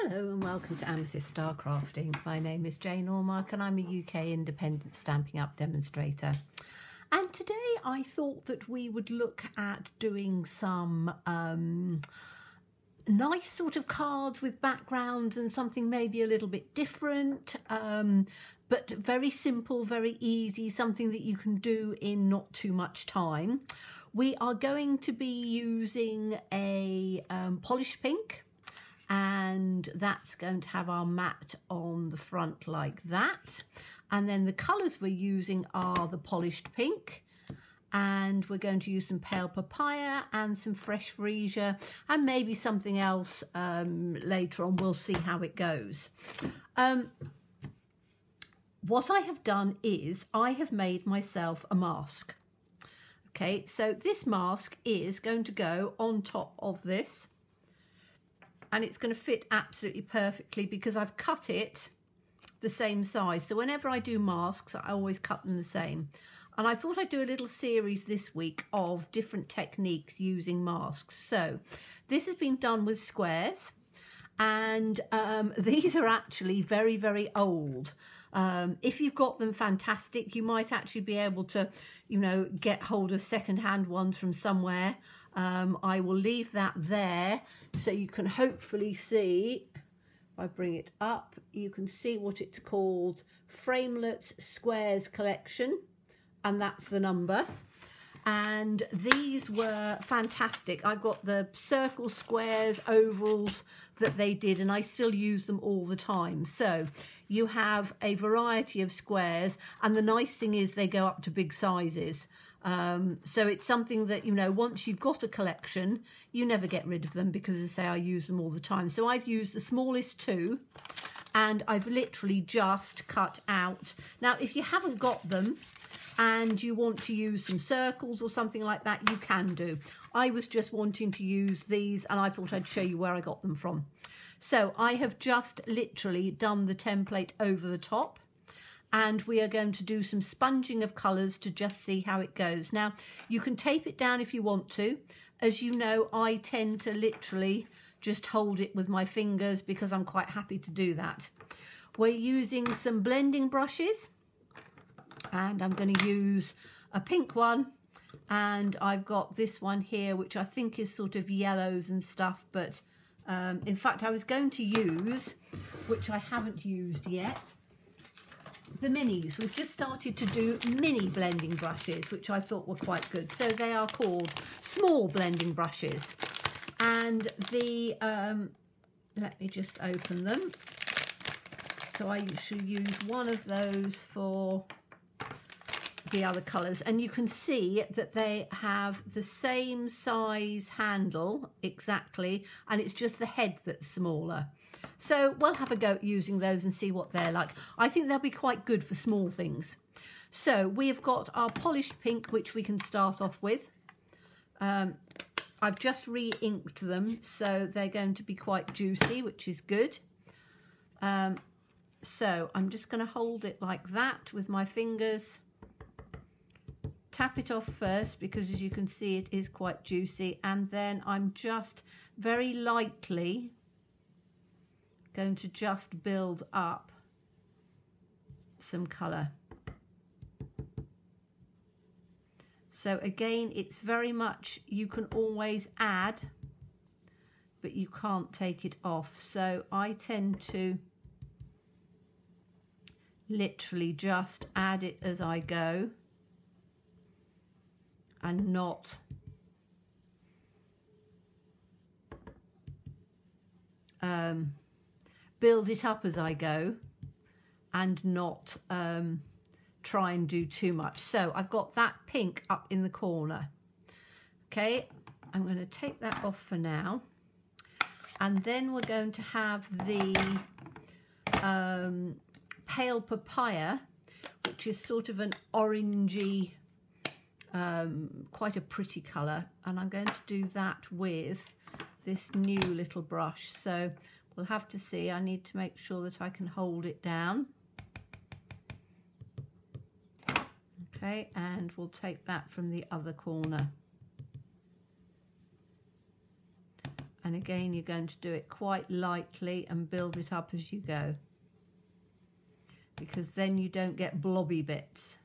Hello and welcome to Amethyst Star Crafting. My name is Jane Ormark and I'm a UK independent Stampin' Up demonstrator. And today I thought that we would look at doing some nice sort of cards with backgrounds and something maybe a little bit different, but very simple, very easy, something that you can do in not too much time. We are going to be using a polished pink, and that's going to have our mat on the front like that. And then the colours we're using are the polished pink, and we're going to use some pale papaya and some fresh freesia and maybe something else later on. We'll see how it goes. What I have done is I have made myself a mask. Okay, so this mask is going to go on top of this, and it's going to fit absolutely perfectly because I've cut it the same size. So whenever I do masks, I always cut them the same. And I thought I'd do a little series this week of different techniques using masks. So this has been done with squares, and these are actually very, very old. If you've got them, fantastic. You might actually be able to, you know, get hold of second-hand ones from somewhere. I will leave that there so you can hopefully see. If I bring it up, you can see what it's called, Framelits Squares Collection, and that's the number. And these were fantastic. I've got the circle, squares, ovals that they did, and I still use them all the time. So you have a variety of squares, and the nice thing is they go up to big sizes. So it's something that, you know, once you've got a collection, you never get rid of them because, as I say, I use them all the time. So I've used the smallest two, and I've literally just cut out. Now, if you haven't got them and you want to use some circles or something like that, you can do. I was just wanting to use these, and I thought I'd show you where I got them from. So I have just literally done the template over the top, and we are going to do some sponging of colours to just see how it goes. Now, you can tape it down if you want to. As you know, I tend to literally just hold it with my fingers because I'm quite happy to do that. We're using some blending brushes, and I'm going to use a pink one, and I've got this one here which I think is sort of yellows and stuff, but in fact I was going to use, which I haven't used yet, the minis. We've just started to do mini blending brushes, which I thought were quite good. So they are called small blending brushes, and the let me just open them. So I should use one of those for the other colours, and you can see that they have the same size handle exactly, and it's just the head that's smaller. So we'll have a go at using those and see what they're like. I think they'll be quite good for small things. So we have got our polished pink, which we can start off with. I've just re-inked them, so they're going to be quite juicy, which is good. So I'm just going to hold it like that with my fingers. Tap it off first because, as you can see, it is quite juicy, and then I'm just very lightly going to just build up some colour. So again, it's very much, you can always add, but you can't take it off. So I tend to literally just add it as I go, and not build it up as I go, and not try and do too much. So I've got that pink up in the corner. Okay, I'm going to take that off for now, and then we're going to have the pale papaya, which is sort of an orangey, quite a pretty colour, and I'm going to do that with this new little brush. So we'll have to see. I need to make sure that I can hold it down. Okay, and we'll take that from the other corner. And again, you're going to do it quite lightly and build it up as you go, because then you don't get blobby bits.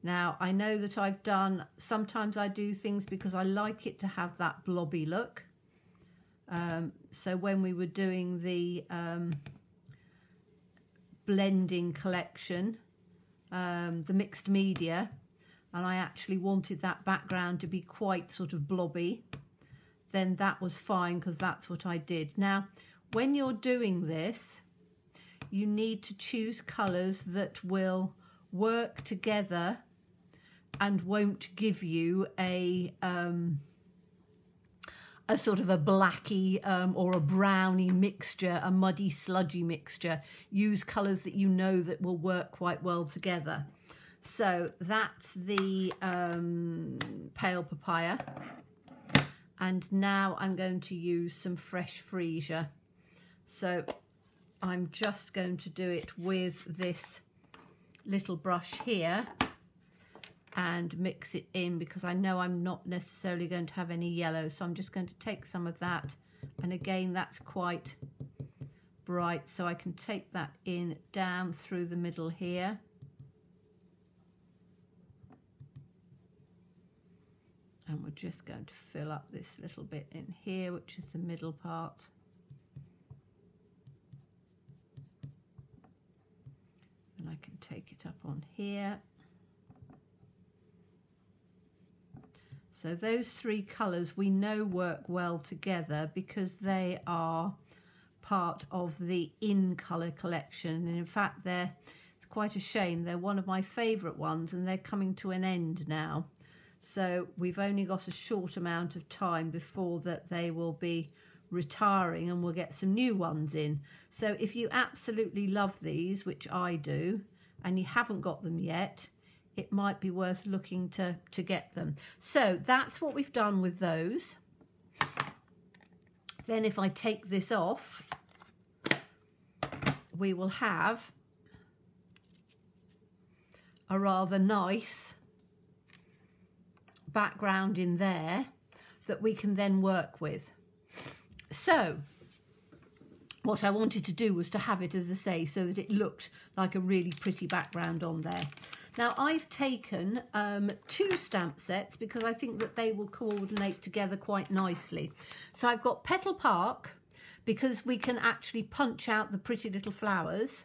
Now, I know that sometimes I do things because I like it to have that blobby look. So when we were doing the blending collection, the mixed media, and I actually wanted that background to be quite sort of blobby, then that was fine because that's what I did. Now, when you're doing this, you need to choose colours that will work together and won't give you a sort of a blacky or a browny mixture, a muddy, sludgy mixture. Use colours that you know that will work quite well together. So that's the pale papaya. And now I'm going to use some fresh freesia. So I'm just going to do it with this little brush here and mix it in, because I know I'm not necessarily going to have any yellow. So I'm just going to take some of that. And again, that's quite bright. So I can take that in down through the middle here. And we're just going to fill up this little bit in here, which is the middle part. And I can take it up on here. So those three colours we know work well together because they are part of the In Colour collection. And in fact, it's quite a shame. They're one of my favourite ones and they're coming to an end now. So we've only got a short amount of time before that they will be retiring and we'll get some new ones in. So if you absolutely love these, which I do, and you haven't got them yet, it might be worth looking to get them. So that's what we've done with those. Then if I take this off, we will have a rather nice background in there that we can then work with. So what I wanted to do was to have it, as I say, so that it looked like a really pretty background on there. Now I've taken 2 stamp sets because I think that they will coordinate together quite nicely. So I've got Petal Park because we can actually punch out the pretty little flowers,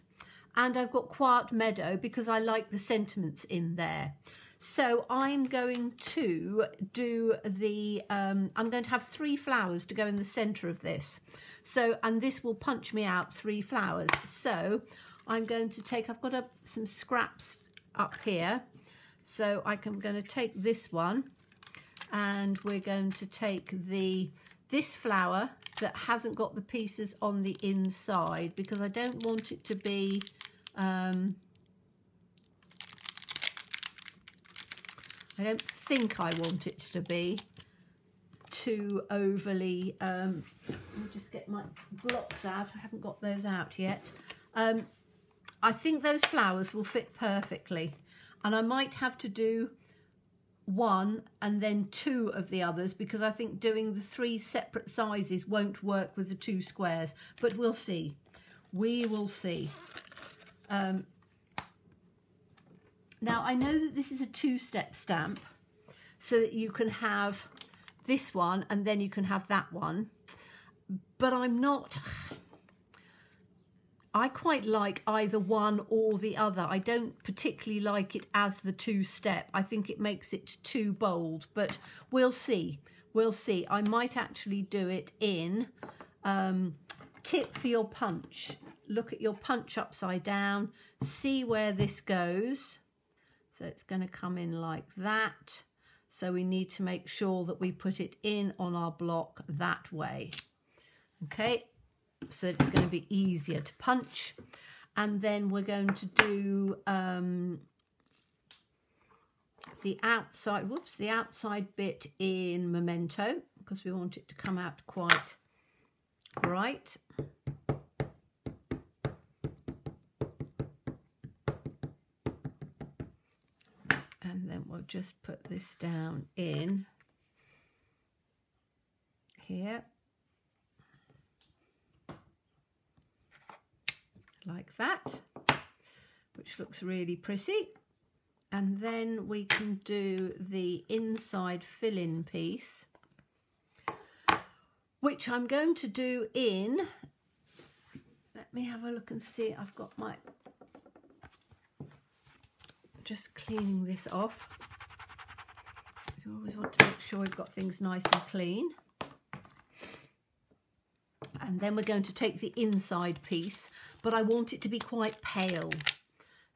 and I've got Quiet Meadow because I like the sentiments in there. So I'm going to do the, I'm going to have 3 flowers to go in the centre of this. So, and this will punch me out 3 flowers. So I'm going to take, I've got some scraps up here. So I'm going to take this one and we're going to take this flower that hasn't got the pieces on the inside because I don't want it to be, I don't think I want it to be too overly, I'll just get my blocks out, I haven't got those out yet. I think those flowers will fit perfectly, and I might have to do 1 and then 2 of the others because I think doing the 3 separate sizes won't work with the 2 squares, but we'll see. We will see. Now, I know that this is a 2-step stamp, so that you can have this one and then you can have that one, but I quite like either one or the other. I don't particularly like it as the 2-step. I think it makes it too bold, but we'll see. We'll see. I might actually do it in tip for your punch. Look at your punch upside down, see where this goes. So it's going to come in like that. So we need to make sure that we put it in on our block that way. Okay, so it's going to be easier to punch. And then we're going to do the outside bit in Memento because we want it to come out quite bright. And then we'll just put this down in here. like that, which looks really pretty. And then we can do the inside fill-in piece, which I'm going to do in, let me have a look and see, I've got my, just cleaning this off. You always want to make sure we've got things nice and clean. And then we're going to take the inside piece, but I want it to be quite pale.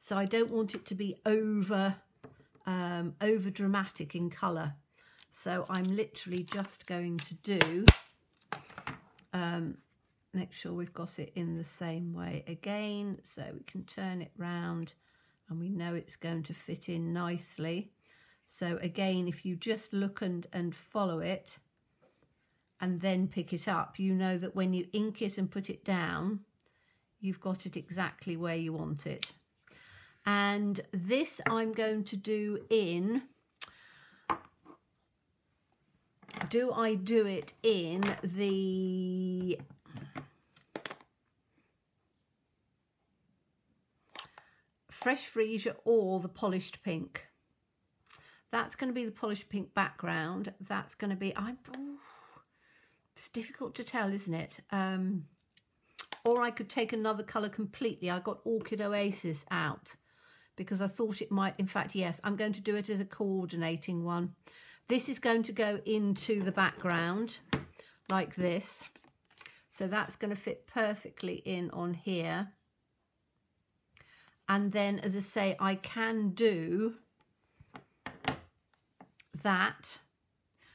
So I don't want it to be over dramatic in colour. So I'm literally just going to do, make sure we've got it in the same way again, so we can turn it round and we know it's going to fit in nicely. So again, if you just look and follow it and then pick it up, you know that when you ink it and put it down, you've got it exactly where you want it. And this I'm going to do in, do I do it in the Fresh Freesia or the Polished Pink? That's going to be the Polished Pink background. That's going to be, it's difficult to tell, isn't it? Or I could take another colour completely. I got Orchid Oasis out because I thought it might, in fact, yes, I'm going to do it as a coordinating one. This is going to go into the background like this. So that's going to fit perfectly in on here. And then, as I say, I can do that,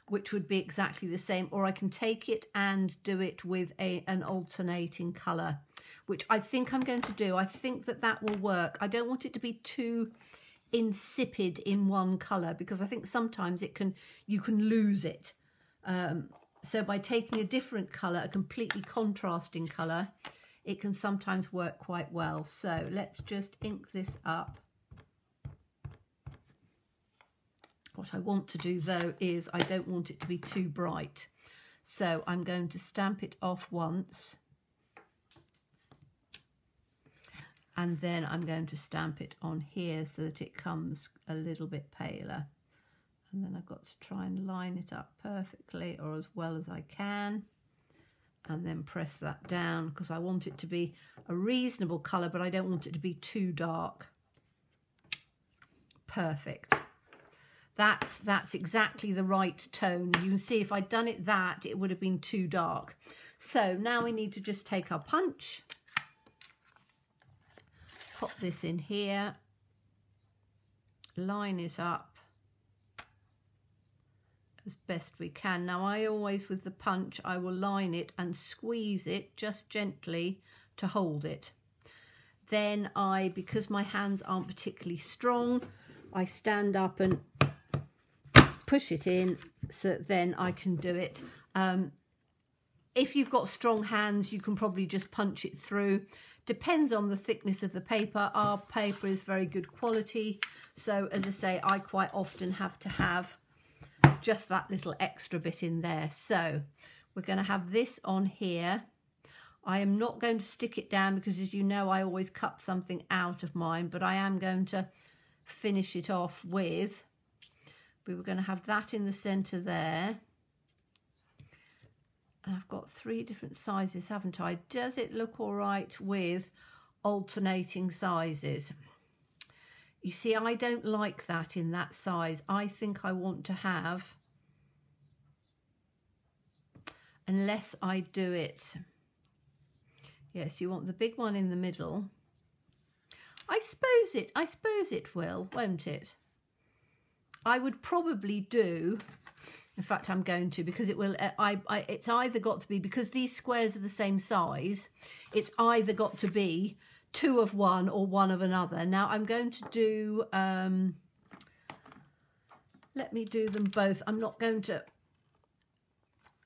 which would be exactly the same, or I can take it and do it with an alternating colour, which I think I'm going to do. I think that that will work. I don't want it to be too insipid in one colour, because I think sometimes you can lose it. So by taking a different colour, a completely contrasting colour, it can sometimes work quite well. So let's just ink this up. What I want to do though is I don't want it to be too bright. So I'm going to stamp it off once. And then I'm going to stamp it on here so that it comes a little bit paler. And then I've got to try and line it up perfectly, or as well as I can. And then press that down, because I want it to be a reasonable colour, but I don't want it to be too dark. Perfect. That's exactly the right tone. You can see if I'd done it that, it would have been too dark. So now we need to just take our punch, pop this in here, line it up as best we can. Now I always, with the punch, I will line it and squeeze it just gently to hold it. Then because my hands aren't particularly strong, I stand up and push it in so that then I can do it. If you've got strong hands, you can probably just punch it through. Depends on the thickness of the paper. Our paper is very good quality, so as I say, I quite often have to have just that little extra bit in there. So we're going to have this on here. I am not going to stick it down because, as you know, I always cut something out of mine, but I am going to finish it off with, we were going to have that in the centre there. And I've got 3 different sizes, haven't I? Does it look all right with alternating sizes? You see, I don't like that in that size. I think I want to have, unless I do it, yes, you want the big one in the middle. I suppose it will, won't it? I would probably do, in fact I'm going to, because it will, it's either got to be, because these squares are the same size, it's either got to be 2 of one or 1 of another. Now I'm going to do, let me do them both. I'm not going to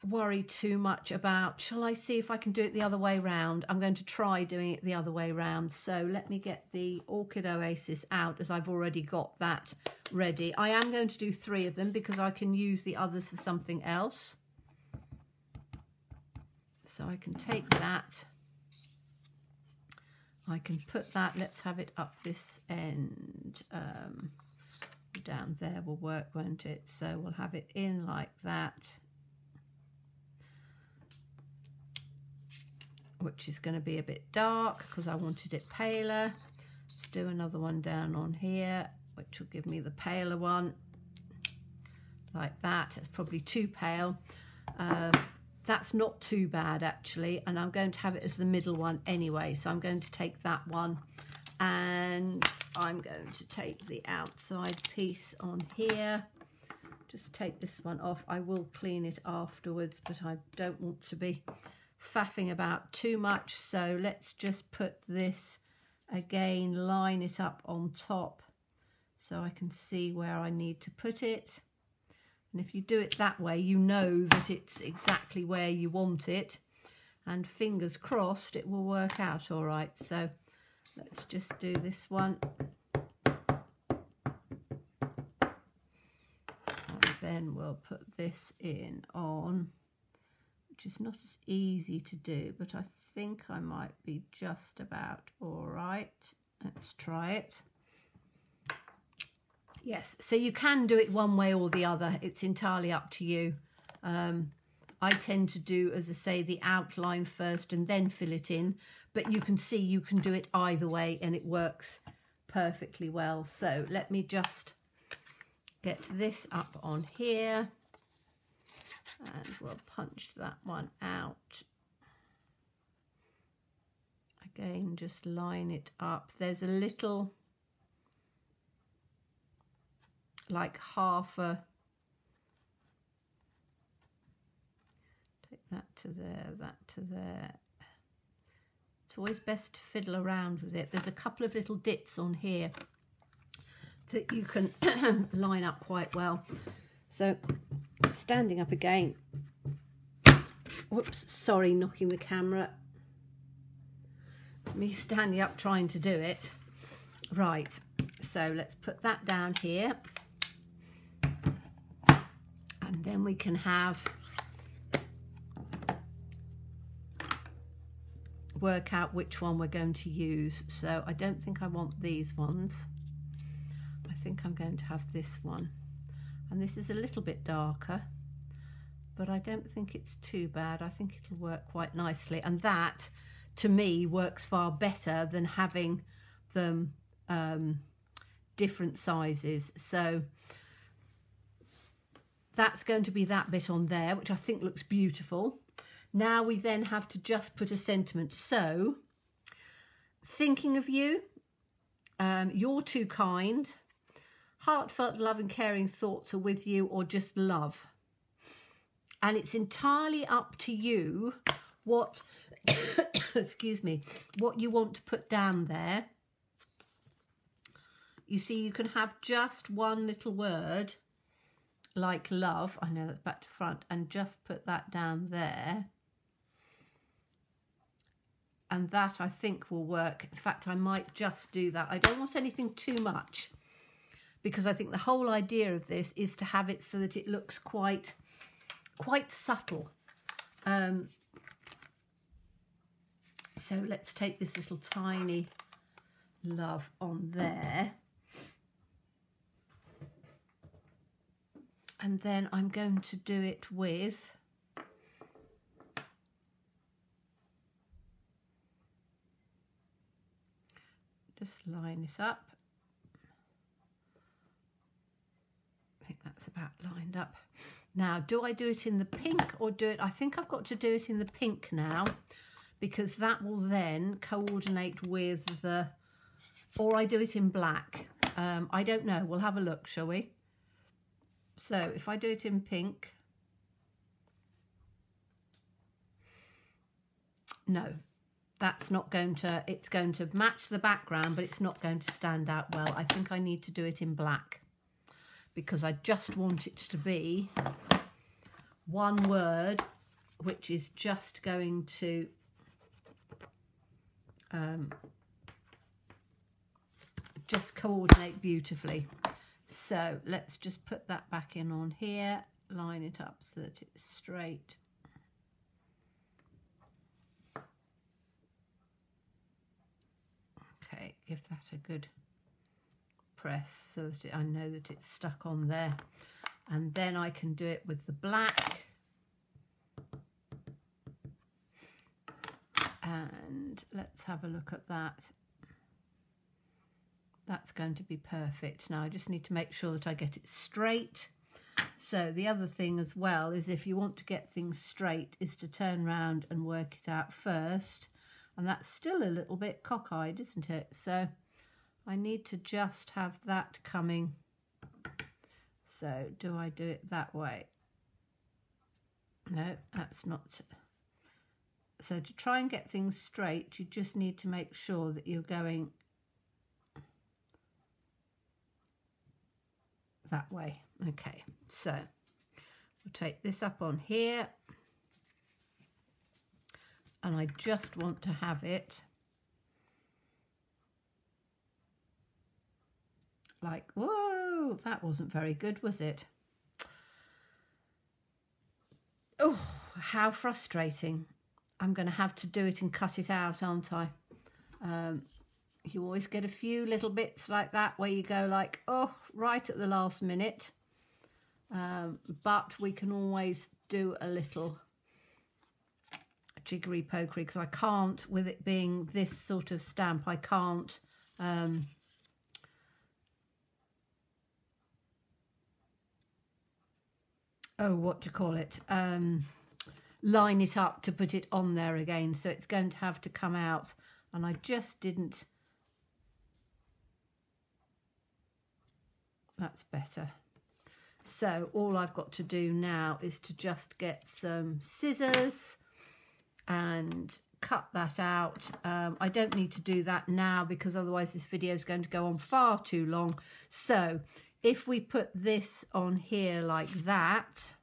worry too much about, shall I see if I can do it the other way round? I'm going to try doing it the other way round. So let me get the Orchid Oasis out, as I've already got that ready. I am going to do 3 of them because I can use the others for something else. So I can take that. I can put that, let's have it up this end. Down there will work, won't it? So we'll have it in like that, which is going to be a bit dark because I wanted it paler. Let's do another one down on here, which will give me the paler one, like that. It's probably too pale. That's not too bad actually, and I'm going to have it as the middle one anyway, so I'm going to take that one, and I'm going to take the outside piece on here. Just take this one off. I will clean it afterwards, but I don't want to be faffing about too much, so let's just put this again, line it up on top so I can see where I need to put it. And if you do it that way, you know that it's exactly where you want it, and fingers crossed it will work out all right. So let's just do this one, and then we'll put this in on, which is not as easy to do, but I think I might be just about all right. Let's try it. Yes, so you can do it one way or the other. It's entirely up to you. I tend to do, as I say, the outline first and then fill it in, but you can see you can do it either way and it works perfectly well. So let me just get this up on here, and we'll punch that one out. Again, just line it up. There's a little, like half a, take that to there, that to there. It's always best to fiddle around with it. There's a couple of little dits on here that you can line up quite well. So standing up again, whoops, sorry, knocking the camera. It's me standing up trying to do it. Right, so let's put that down here. And then we can work out which one we're going to use. So I don't think I want these ones. I think I'm going to have this one. And this is a little bit darker, but I don't think it's too bad. I think it'll work quite nicely. And that, to me, works far better than having them different sizes. So that's going to be that bit on there, which I think looks beautiful. Now we then have to just put a sentiment. So, thinking of you, you're too kind, heartfelt love and caring thoughts are with you, or just love. And it's entirely up to you what, excuse me, what you want to put down there. You see, you can have just one little word like love, I know that's back to front, and just put that down there. And that I think will work. In fact, I might just do that. I don't want anything too much, because I think the whole idea of this is to have it so that it looks quite subtle. So let's take this little tiny love on there. And then I'm going to do it with just line it up. I think that's about lined up. Now, do I do it in the pink or do it? I think I've got to do it in the pink now, because that will then coordinate with the, or I do it in black. I don't know. We'll have a look, shall we? So if I do it in pink, no, that's not going to, it's going to match the background, but it's not going to stand out well. I think I need to do it in black, because I just want it to be one word, which is just going to just coordinate beautifully. So let's just put that back in on here, line it up so that it's straight. give that a good press so that I know that it's stuck on there. And then I can do it with the black. And let's have a look at that. That's going to be perfect. Now I just need to make sure that I get it straight. So the other thing as well is, if you want to get things straight, is to turn around and work it out first. And that's still a little bit cockeyed, isn't it? So I need to just have that coming. So do I do it that way? No, that's not. So to try and get things straight, you just need to make sure that you're going that way. Okay, so we'll take this up on here, and I just want to have it like, whoa, that wasn't very good, was it? Oh, how frustrating. I'm going to have to do it and cut it out, aren't I? You always get a few little bits like that where you go like, oh, right at the last minute. But we can always do a little jiggery pokery, because I can't, with it being this sort of stamp, I can't what do you call it? Line it up to put it on there again. So it's going to have to come out, and I just didn't. That's better. So all I've got to do now is to just get some scissors and cut that out. I don't need to do that now, because otherwise this video is going to go on far too long. So if we put this on here like that,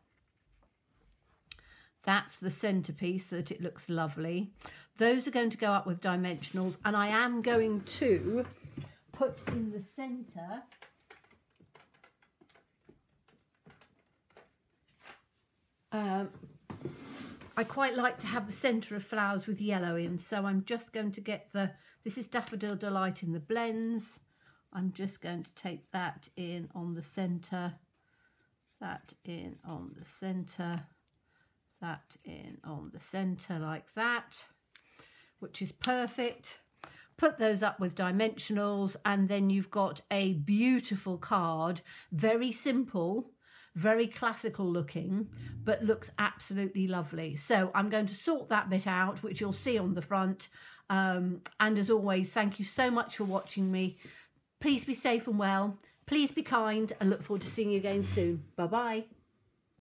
that's the centerpiece, so that it looks lovely. Those are going to go up with dimensionals, and I am going to put in the center I quite like to have the centre of flowers with yellow in, so I'm just going to get this is Daffodil Delight in the blends. I'm just going to take that in on the centre, that in on the centre, that in on the centre like that, which is perfect. Put those up with dimensionals, and then you've got a beautiful card, very simple, very classical looking, but looks absolutely lovely. So I'm going to sort that bit out, which you'll see on the front. And as always, thank you so much for watching me. Please be safe and well. Please be kind, and look forward to seeing you again soon. Bye-bye.